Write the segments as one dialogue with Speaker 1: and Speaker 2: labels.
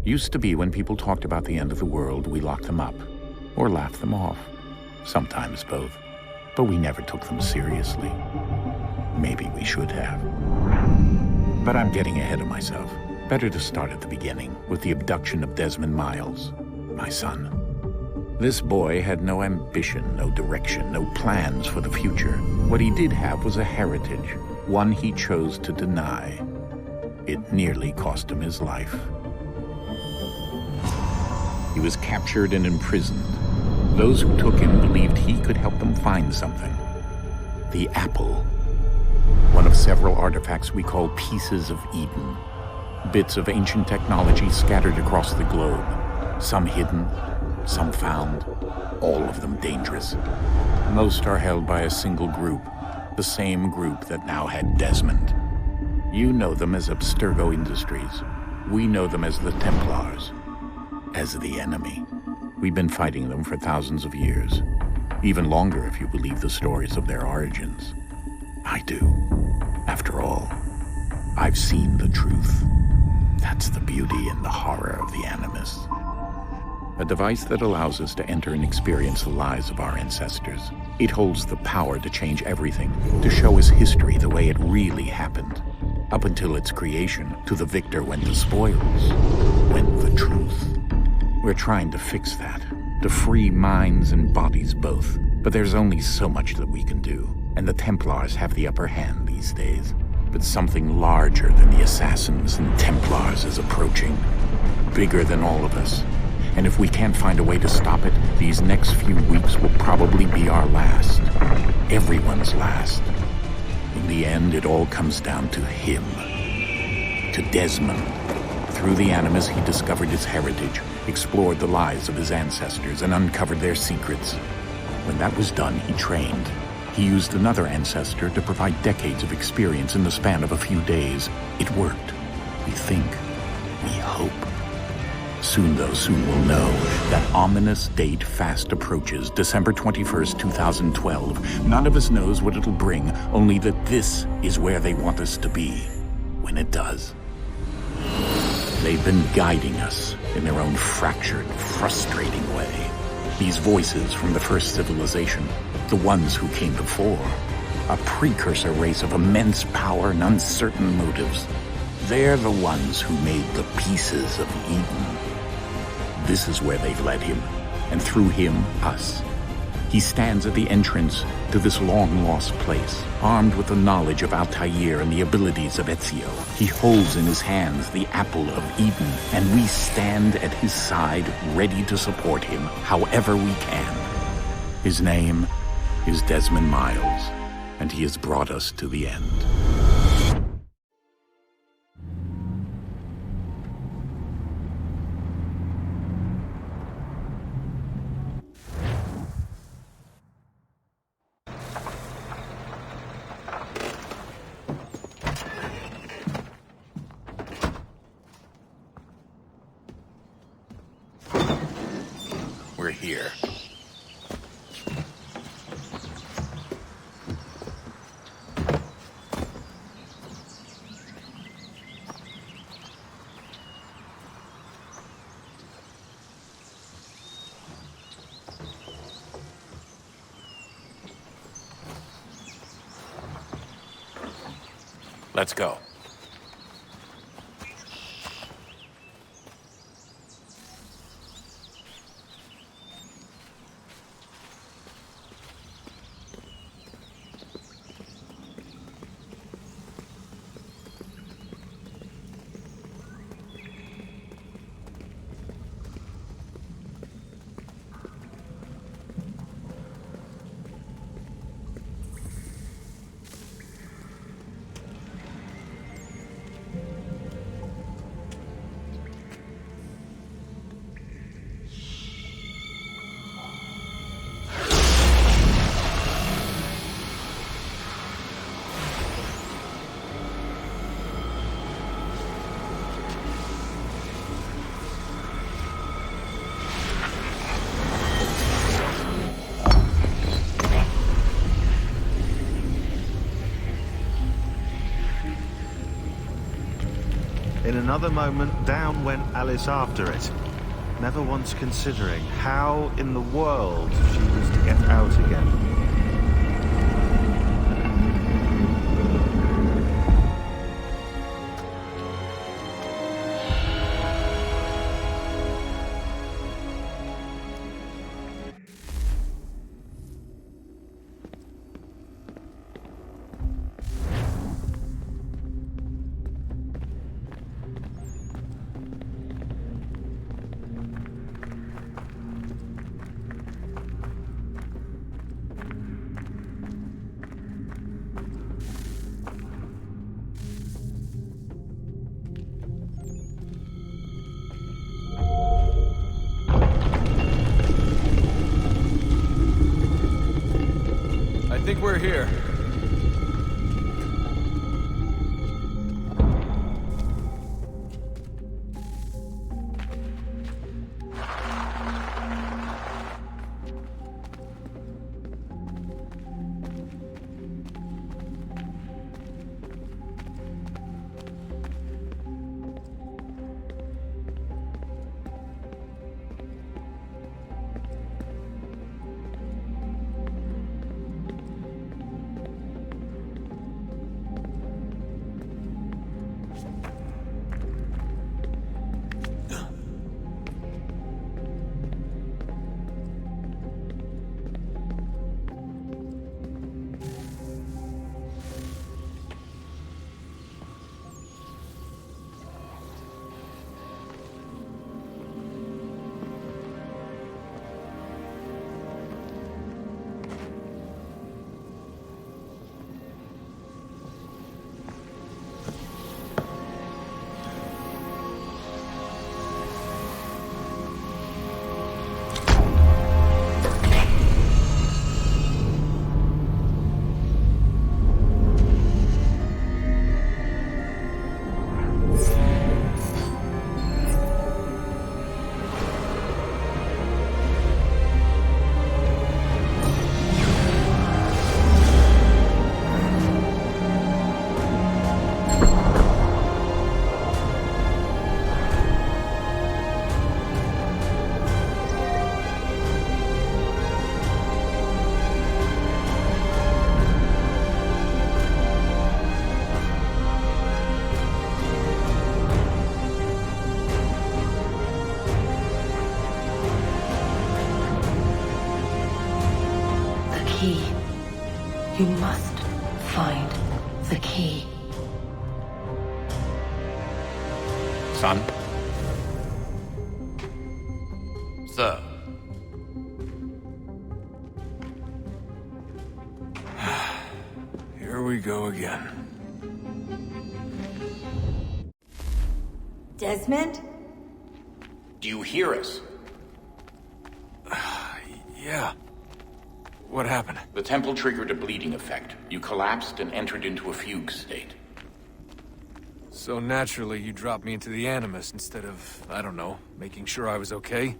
Speaker 1: Used to be when people talked about the end of the world, we locked them up, or laughed them off. Sometimes both. But we never took them seriously. Maybe we should have. But I'm getting ahead of myself. Better to start at the beginning, with the abduction of Desmond Miles, my son. This boy had no ambition, no direction, no plans for the future. What he did have was a heritage, one he chose to deny. It nearly cost him his life. He was captured and imprisoned. Those who took him believed he could help them find something. The apple. One of several artifacts we call pieces of Eden. Bits of ancient technology scattered across the globe. Some hidden, some found, all of them dangerous. Most are held by a single group, the same group that now had Desmond. You know them as Abstergo Industries. We know them as the Templars, as the enemy. We've been fighting them for thousands of years, even longer if you believe the stories of their origins. I do. After all, I've seen the truth. That's the beauty and the horror of the Animus. A device that allows us to enter and experience the lives of our ancestors. It holds the power to change everything, to show us history the way it really happened. Up until its creation, to the victor went the spoils, went the truth. We're trying to fix that, to free minds and bodies both. But there's only so much that we can do, and the Templars have the upper hand these days. But something larger than the Assassins and Templars is approaching, bigger than all of us. And if we can't find a way to stop it, these next few weeks will probably be our last. Everyone's last. In the end, it all comes down to him. To Desmond. Through the Animus, he discovered his heritage, explored the lives of his ancestors, and uncovered their secrets. When that was done, he trained. He used another ancestor to provide decades of experience in the span of a few days. It worked. We think. We hope. Soon we'll know. That ominous date fast approaches, December 21st, 2012. None of us knows what it'll bring, only that this is where they want us to be, when it does. They've been guiding us in their own fractured, frustrating way. These voices from the first civilization, the ones who came before, a precursor race of immense power and uncertain motives. They're the ones who made the pieces of Eden. This is where they've led him, and through him, us. He stands at the entrance to this long-lost place, armed with the knowledge of Altair and the abilities of Ezio. He holds in his hands the apple of Eden, and we stand at his side, ready to support him however we can. His name is Desmond Miles, and he has brought us to the end. We're here. Let's go.
Speaker 2: another moment, down went Alice after it, never once considering how in the world she was to get out again.
Speaker 3: I think we're here.
Speaker 4: You must find the key.
Speaker 1: Son?
Speaker 5: Sir.
Speaker 3: Here we go again.
Speaker 4: Desmond?
Speaker 1: Do you hear us?
Speaker 3: Yeah. What happened?
Speaker 1: The temple triggered a bleeding effect. You collapsed and entered into a fugue state.
Speaker 3: So naturally, you dropped me into the Animus instead of, I don't know, making sure I was okay?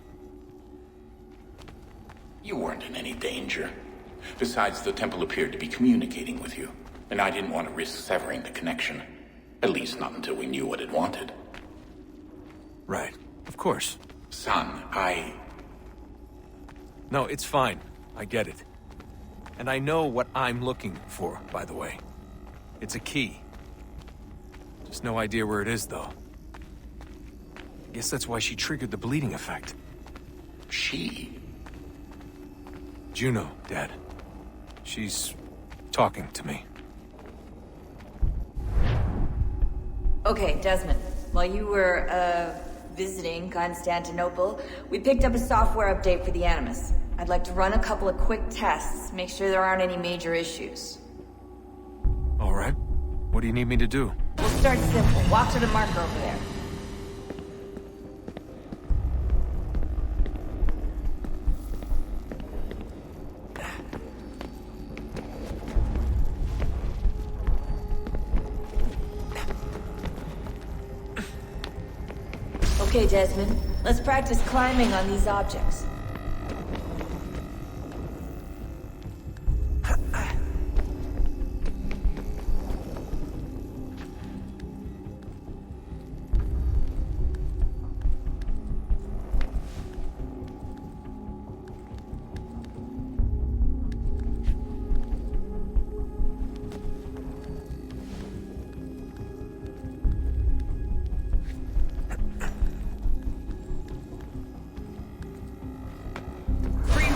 Speaker 1: You weren't in any danger. Besides, the temple appeared to be communicating with you, and I didn't want to risk severing the connection. At least not until we knew what it wanted.
Speaker 3: Right. Of course.
Speaker 1: Son,
Speaker 3: No, it's fine. I get it. And I know what I'm looking for, by the way. It's a key. Just no idea where it is, though. Guess that's why she triggered the bleeding effect.
Speaker 1: She?
Speaker 3: Juno, Dad. She's talking to me.
Speaker 4: Okay, Desmond. While you were, visiting Constantinople, we picked up a software update for the Animus. I'd like to run a couple of quick tests, make sure there aren't any major issues.
Speaker 3: All right. What do you need me to do?
Speaker 4: We'll start simple. Walk to the marker over there. Okay, Desmond. Let's practice climbing on these objects.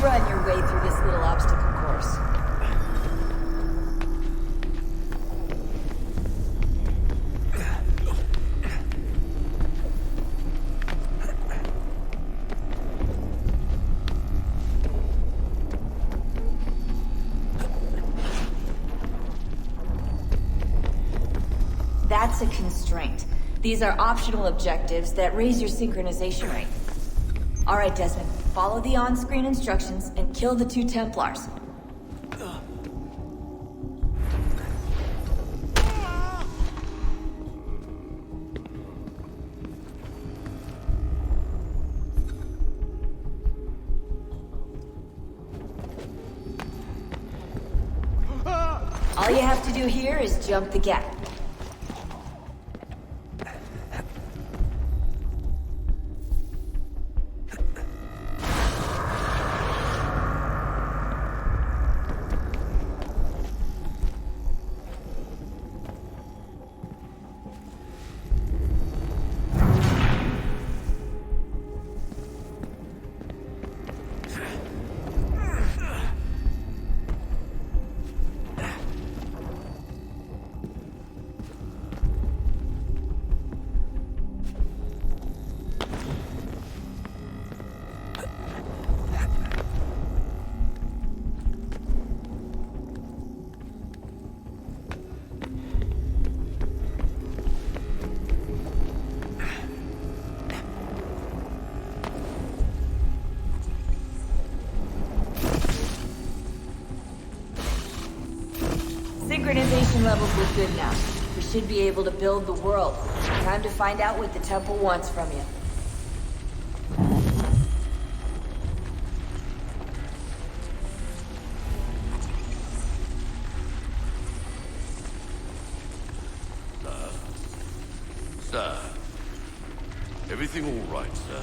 Speaker 4: run your way through this little obstacle course. That's a constraint. These are optional objectives that raise your synchronization rate. Alright, Desmond. Follow the on-screen instructions and kill the 2 Templars. All you have to do here is jump the gap. Synchronization levels look good now. We should be able to build the world. Time to find out what the temple wants from you.
Speaker 5: Sir. Everything all right, sir?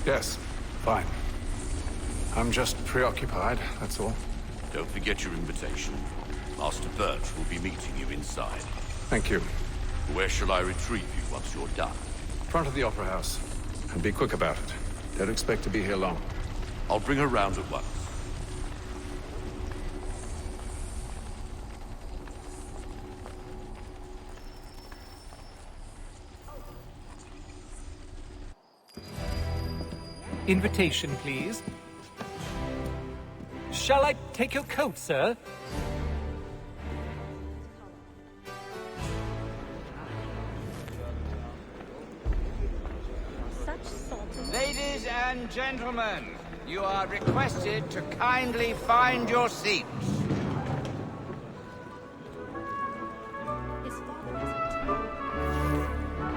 Speaker 3: Yes, fine. I'm just preoccupied, that's all.
Speaker 5: Don't forget your invitation. Master Birch will be meeting you inside.
Speaker 3: Thank you.
Speaker 5: Where shall I retrieve you once you're done?
Speaker 3: Front of the Opera House. And be quick about it. Don't expect to be here long.
Speaker 5: I'll bring her round at once.
Speaker 6: Invitation, please. Shall I take your coat, sir?
Speaker 7: Ladies and gentlemen, you are requested to kindly find your seats.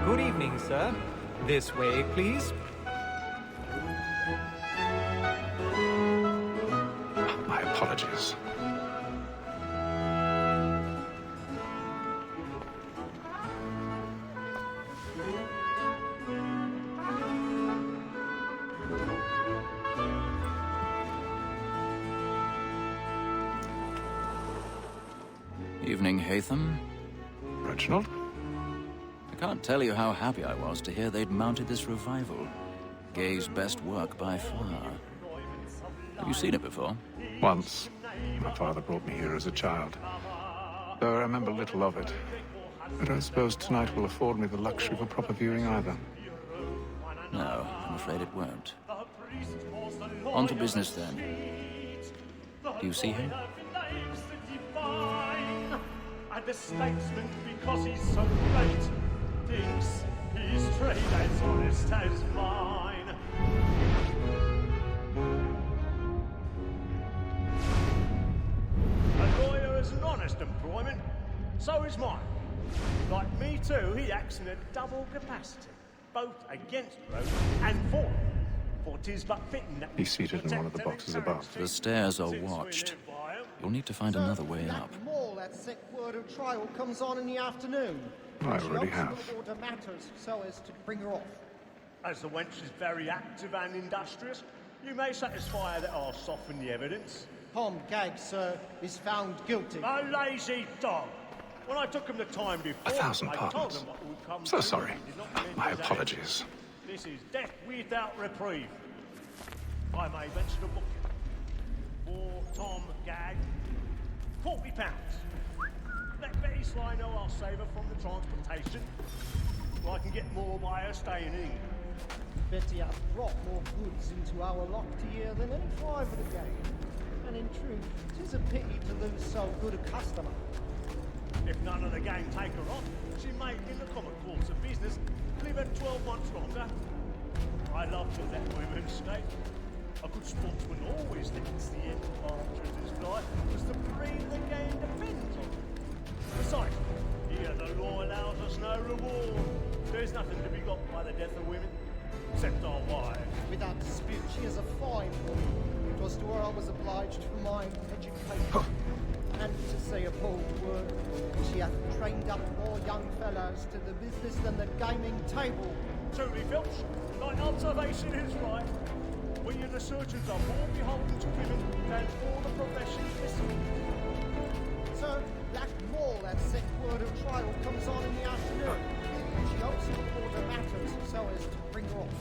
Speaker 6: Good evening, sir. This way, please.
Speaker 3: My apologies.
Speaker 8: Evening, Hatham.
Speaker 3: Reginald?
Speaker 8: I can't tell you how happy I was to hear they'd mounted this revival. Gay's best work by far. Have you seen it before?
Speaker 3: Once. My father brought me here as a child. Though I remember little of it. I don't suppose tonight will afford me the luxury of a proper viewing either.
Speaker 8: No, I'm afraid it won't. On to business then. Do you see him?
Speaker 9: And the statesman, because he's so great, thinks his trade as honest as mine. A lawyer is an honest employment, so is mine. Like me too, he acts in a double capacity, both against Rome and for it. For 'tis but fitting that
Speaker 3: He's seated in one of the boxes above.
Speaker 8: The stairs are watched. You'll need to find another way up.
Speaker 10: That sick word of trial comes on in the afternoon.
Speaker 3: I already have.
Speaker 10: Order matters so as to bring her off.
Speaker 9: As the wench is very active and industrious, you may satisfy her that I'll soften the evidence.
Speaker 10: Tom Gag, sir, is found guilty.
Speaker 9: A lazy dog. When I took him the time before,
Speaker 3: 1,000
Speaker 9: I told
Speaker 3: pardons.
Speaker 9: him what would come.
Speaker 3: So
Speaker 9: to
Speaker 3: sorry.
Speaker 9: him. He did not mean
Speaker 3: My
Speaker 9: his
Speaker 3: apologies.
Speaker 9: This is death without reprieve. I may venture to book you. For Tom Gag, £40. Let Betty Sly know I'll save her from the transportation. So I can get more by her staying in.
Speaker 10: Betty has brought more goods into our lock here than any five of the gang. And in truth, 'tis a pity to lose so good a customer.
Speaker 9: If none of the gang take her on, she may, in the common course of business, live at 12 months longer. I love to let women stay. A good sportsman always thinks the end of partridge's flight was the breed the game depends on. Besides, here the law allows us no reward. There's nothing to be got by the death of women, except our wives.
Speaker 10: Without dispute, she is a fine woman. It was to her I was obliged for my education. And to say a bold word, she hath trained up more young fellows to the business than the gaming table.
Speaker 9: Truly, Filch, thine observation is right. We in the surgeons are more beholden to women than all the professions missing.
Speaker 10: Sir, Black Mall has set word of trial comes on in the afternoon. She hopes to order matters so as to bring her off.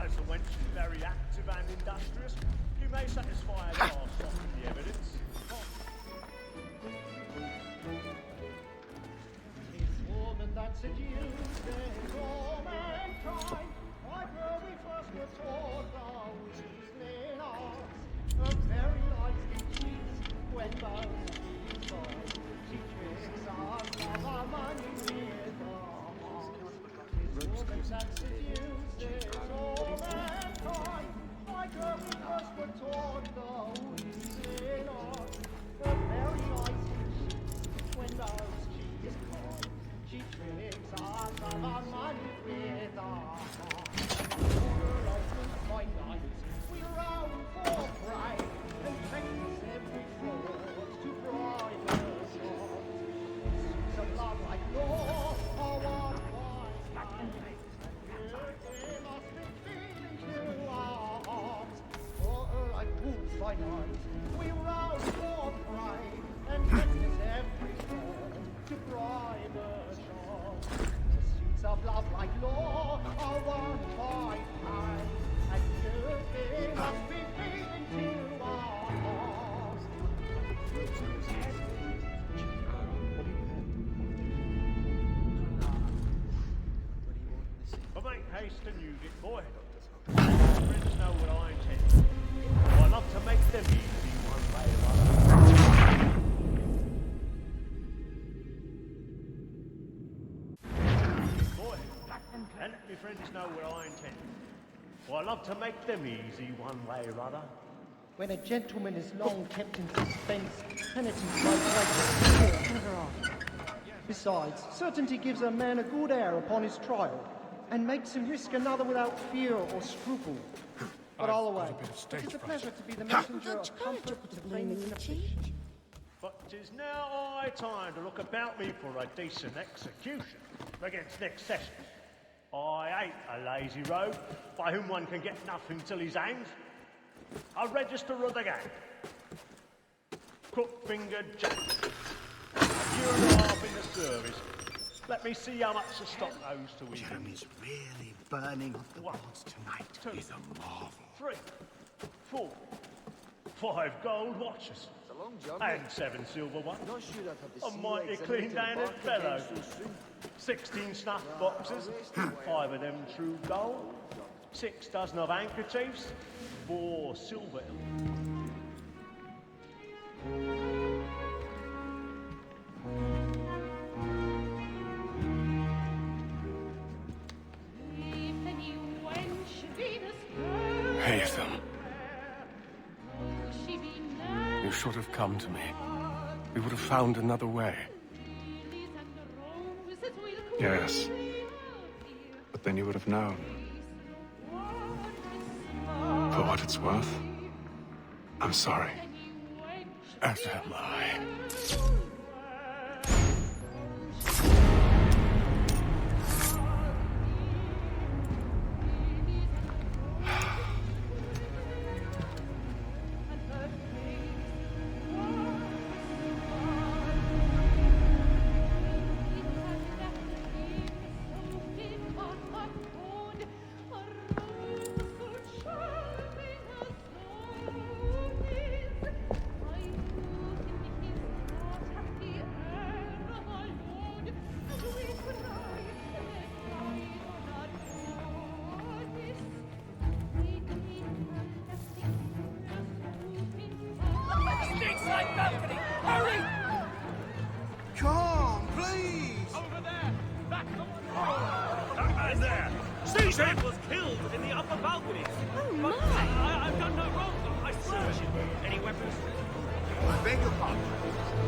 Speaker 9: As the wench is very active and industrious, you may satisfy a last off the evidence.
Speaker 10: This woman that seduced is all mankind. Why were we first were taught thou evening arts? Her very life in cheats when thou she saw. She tricks us of our money with her heart. This woman that seduced is all mankind. Why were we first were taught thou evening arts? Her very life in cheats when thou she is caught. She tricks us of our money with her heart. We round for pride and practice every fraud to bribe her shore. Suits of love like law are one by they must be feeling to our hearts. For her like wolves by night, we round for pride and practice every fraud to bribe her shore. The suits of love like law are one by night. And you must be feeling to our hearts.
Speaker 9: But make haste and use it, boy. Friends know what I intend. I love to make them easy one way or other. Boy, and let me friends know what I intend. I love to make them easy one way or other.
Speaker 10: When a gentleman is long kept in suspense, penalties might break before and after. Besides, certainty gives a man a good air upon his trial, and makes him risk another without fear or scruple. But all the way, it is a pleasure to be the messenger of comfort to pain and affliction.
Speaker 9: But 'tis now high time to look about me for a decent execution against next session. I hate a lazy rogue by whom one can get nothing till he's hanged. A register of the gang. Crook-fingered Jack. A year and a half in the service. Let me see how much the stock owes to him.
Speaker 11: Jeremy's really burning up the
Speaker 9: 1,
Speaker 11: boards tonight.
Speaker 9: 2,
Speaker 11: He's a marvel.
Speaker 9: 3, 4, 5 gold watches. And 7 silver ones. A mighty clean-handed fellow. 16 snuff boxes, 5 of them true gold, 6 dozen of handkerchiefs, 4 silver.
Speaker 12: Haytham. You should have come to me. We would have found another way. Yes. But then you would have known. For what it's worth, I'm sorry. As am I.
Speaker 9: Desmond was killed in the upper balcony.
Speaker 13: Oh
Speaker 9: But
Speaker 13: my!
Speaker 9: I've done no wrong. I swear. Any weapons?
Speaker 11: I beg your pardon.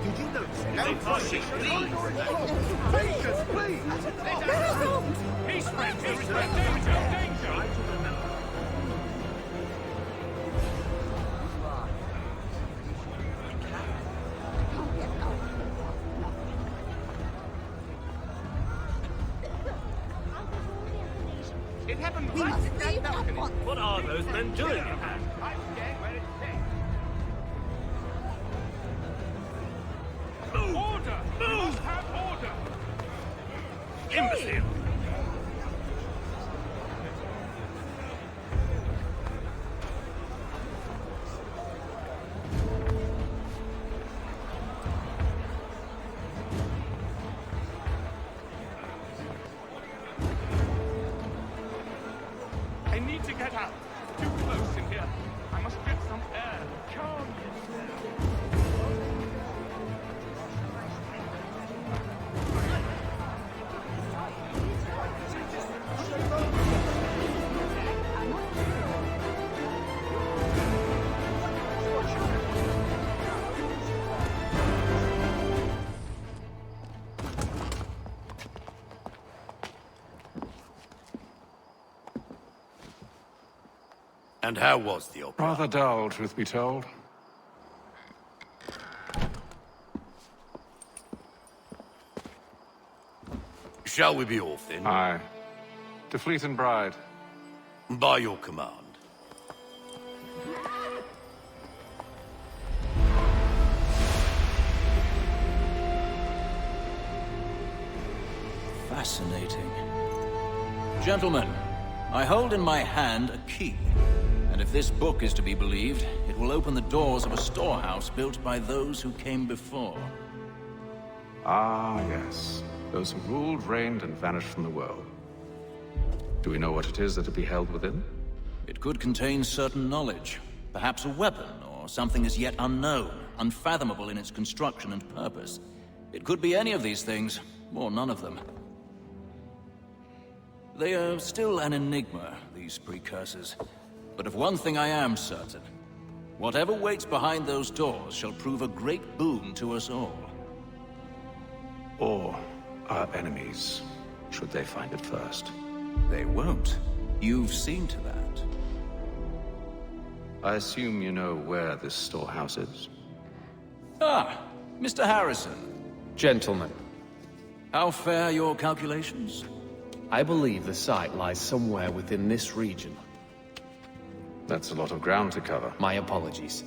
Speaker 11: Did you notice it?
Speaker 9: No, please.
Speaker 11: Please!
Speaker 9: Peace, friend. Peace, friend. Danger. Danger.
Speaker 7: It happened
Speaker 13: We
Speaker 7: right
Speaker 13: must
Speaker 7: in that
Speaker 13: leave at
Speaker 7: balcony.
Speaker 13: once.
Speaker 9: What are those men doing?
Speaker 7: I'm staying where it's safe.
Speaker 9: Order! We must have order! Imbecile!
Speaker 7: I need to get out. Too close in here. I must get some air. Calm
Speaker 5: And how was the opera?
Speaker 12: Rather dull, truth be told.
Speaker 5: Shall we be off then?
Speaker 12: Aye. To Fleet and Bride.
Speaker 5: By your command.
Speaker 8: Fascinating. Gentlemen, I hold in my hand a key. And if this book is to be believed, it will open the doors of a storehouse built by those who came before.
Speaker 12: Ah, yes. Those who ruled, reigned, and vanished from the world. Do we know what it is that will be held within?
Speaker 8: It could contain certain knowledge. Perhaps a weapon, or something as yet unknown, unfathomable in its construction and purpose. It could be any of these things, or none of them. They are still an enigma, these precursors. But of one thing I am certain. Whatever waits behind those doors shall prove a great boon to us all.
Speaker 12: Or our enemies, should they find it first.
Speaker 8: They won't. You've seen to that.
Speaker 12: I assume you know where this storehouse is?
Speaker 8: Ah, Mr. Harrison.
Speaker 14: Gentlemen,
Speaker 8: How fare your calculations?
Speaker 14: I believe the site lies somewhere within this region.
Speaker 12: That's a lot of ground to cover.
Speaker 14: My apologies.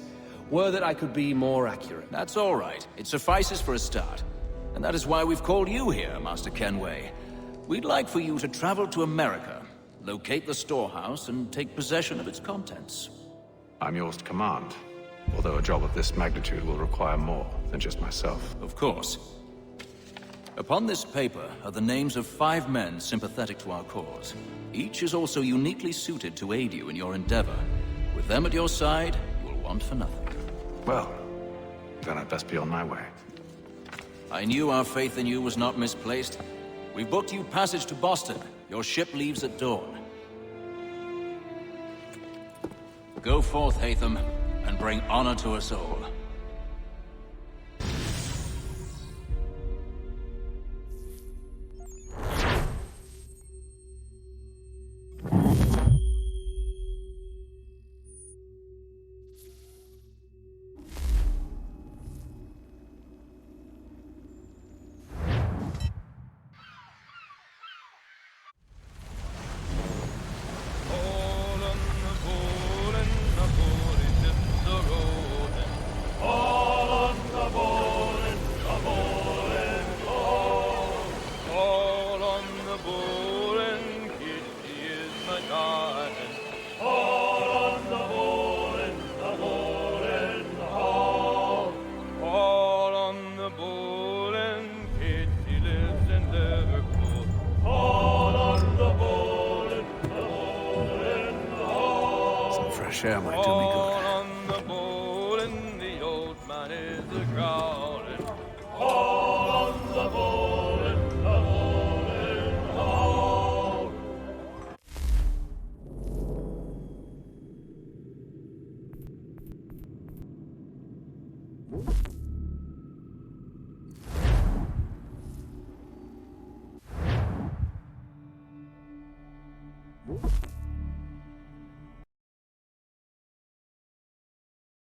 Speaker 14: Were that I could be more accurate.
Speaker 8: That's all right. It suffices for a start. And that is why we've called you here, Master Kenway. We'd like for you to travel to America, locate the storehouse, and take possession of its contents.
Speaker 12: I'm yours to command, although a job of this magnitude will require more than just myself.
Speaker 8: Of course. Upon this paper are the names of 5 men sympathetic to our cause. Each is also uniquely suited to aid you in your endeavor. With them at your side, you will want for nothing.
Speaker 12: Well, then I'd best be on my way.
Speaker 8: I knew our faith in you was not misplaced. We've booked you passage to Boston. Your ship leaves at dawn. Go forth, Hatham, and bring honor to us all.
Speaker 12: Share might do me good.
Speaker 15: On the bowl and the old man is a-growling.
Speaker 9: On the bowling, the bowling,
Speaker 10: it.